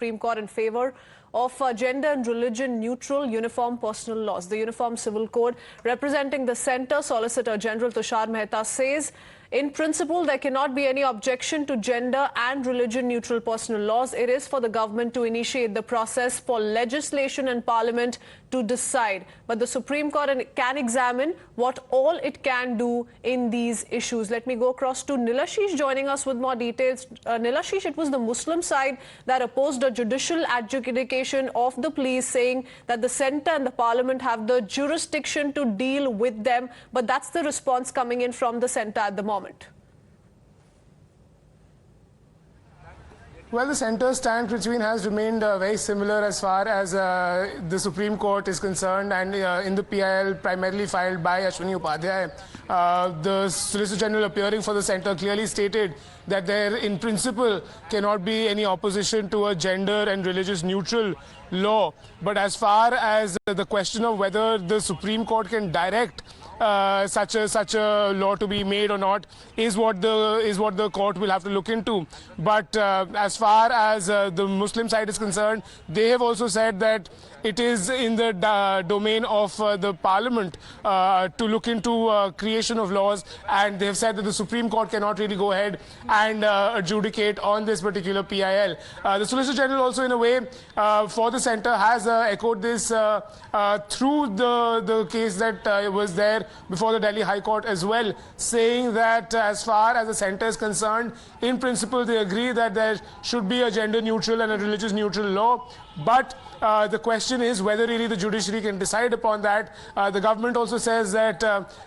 Supreme Court in favour of gender and religion neutral uniform personal laws. The Uniform Civil Code, representing the Centre, Solicitor General Tushar Mehta says, in principle, there cannot be any objection to gender and religion neutral personal laws. It is for the government to initiate the process for legislation and Parliament to decide. But the Supreme Court can examine what all it can do in these issues. Let me go across to Nilashish joining us with more details. Nilashish, it was the Muslim side that opposed a judicial adjudication of the police, saying that the Centre and the Parliament have the jurisdiction to deal with them. But that's the response coming in from the Centre at the moment. Well, the Centre's stance has remained very similar as far as the Supreme Court is concerned, and in the PIL primarily filed by Ashwini Upadhyay, the Solicitor General appearing for the Centre clearly stated that there in principle cannot be any opposition to a gender and religious neutral law. But as far as the question of whether the Supreme Court can direct such a law to be made or not is what the court will have to look into. But as far as the Muslim side is concerned, they have also said that it is in the domain of the Parliament to look into creation of laws, and they have said that the Supreme Court cannot really go ahead and adjudicate on this particular PIL. The Solicitor General also, in a way, for the Centre has echoed this through the case that was there before the Delhi High Court as well, saying that as far as the Centre is concerned, in principle they agree that there should be a gender neutral and a religious neutral law, but the question is whether really the judiciary can decide upon that. The government also says that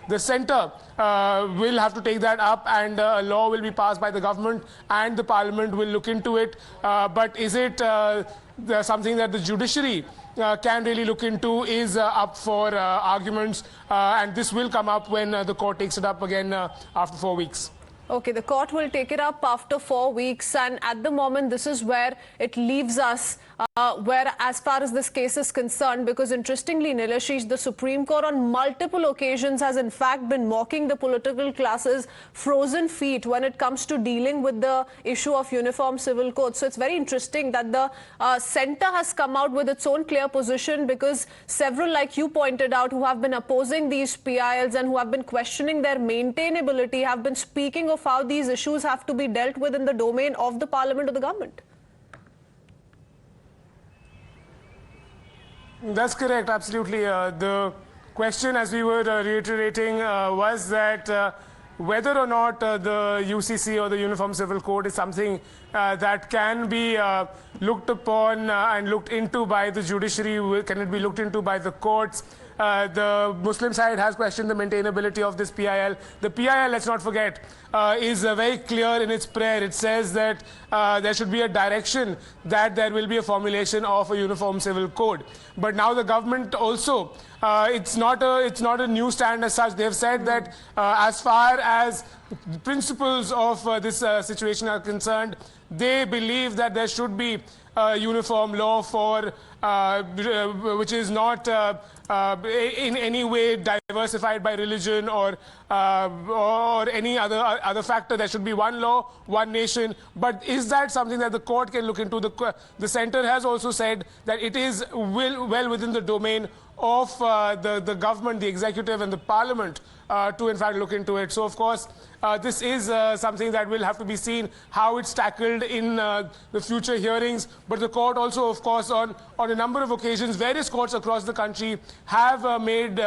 the Centre will have to take that up, and a law will be passed by the government and the Parliament will look into it. But is it something that the judiciary can really look into is up for arguments, and this will come up when the court takes it up again after 4 weeks. Okay, the court will take it up after 4 weeks, and at the moment this is where it leaves us, where as far as this case is concerned, because interestingly, Nilashish, the Supreme Court on multiple occasions has in fact been mocking the political class's frozen feet when it comes to dealing with the issue of Uniform Civil Code. So it's very interesting that the Centre has come out with its own clear position, because several, like you pointed out, who have been opposing these PILs and who have been questioning their maintainability have been speaking of how these issues have to be dealt with in the domain of the Parliament or the government. That's correct, absolutely. The question, as we were reiterating, was that whether or not the UCC or the Uniform Civil Code is something that can be looked upon and looked into by the judiciary, can it be looked into by the courts? The Muslim side has questioned the maintainability of this PIL. The PIL, let's not forget, is very clear in its prayer. It says that there should be a direction that there will be a formulation of a uniform civil code. But now the government also, it's not a new stand as such. They have said that as far as the principles of this situation are concerned, they believe that there should be a uniform law for which is not in any way diversified by religion or any other factor. There should be one law, one nation. But is that something that the court can look into? The Centre has also said that it is well within the domain of the government, the executive and the Parliament to in fact look into it. So of course this is something that will have to be seen how it's tackled in the future hearings. But the court also, of course, on a number of occasions, various courts across the country have made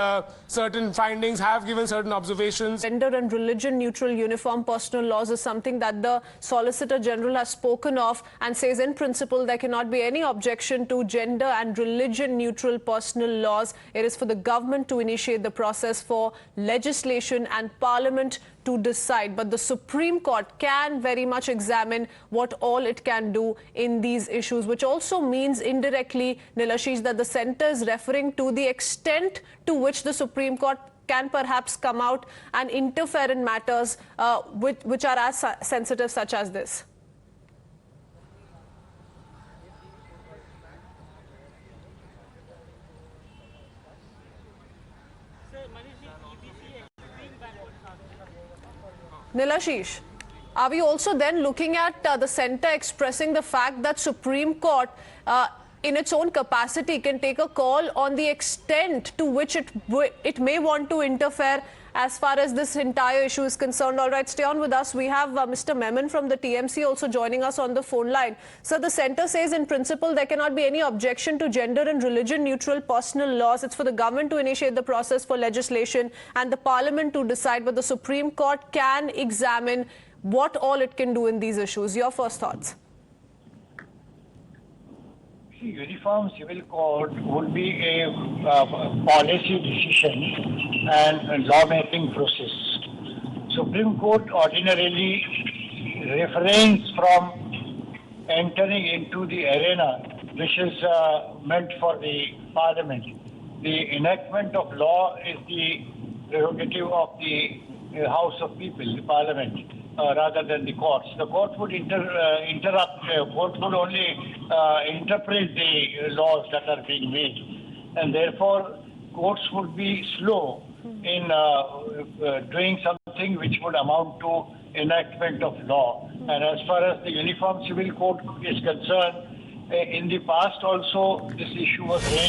certain findings, have given certain observations. Gender and religion neutral uniform personal laws is something that the Solicitor General has spoken of and says in principle there cannot be any objection to gender and religion neutral personal laws. It is for the government to initiate the process for legislation and Parliament to decide. But the Supreme Court can very much examine what all it can do in these issues, which also means indirectly, Nilashish, that the Centre is referring to the extent to which the Supreme Court can perhaps come out and interfere in matters which are as sensitive such as this. Nilashish. Are we also then looking at the centre expressing the fact that Supreme Court in its own capacity can take a call on the extent to which it may want to interfere as far as this entire issue is concerned? All right, stay on with us. We have Mr. Memon from the TMC also joining us on the phone line. So the centre says in principle there cannot be any objection to gender and religion neutral personal laws. It's for the government to initiate the process for legislation and the Parliament to decide, but the Supreme Court can examine what all it can do in these issues. Your first thoughts? Uniform Civil Code would be a policy decision and lawmaking process. Supreme Court ordinarily refrains from entering into the arena which is meant for the Parliament. The enactment of law is the prerogative of the House of People, the Parliament, rather than the courts. The court would court would only interpret the laws that are being made, and therefore courts would be slow in doing something which would amount to enactment of law. And as far as the Uniform Civil Code is concerned, in the past also this issue was raised.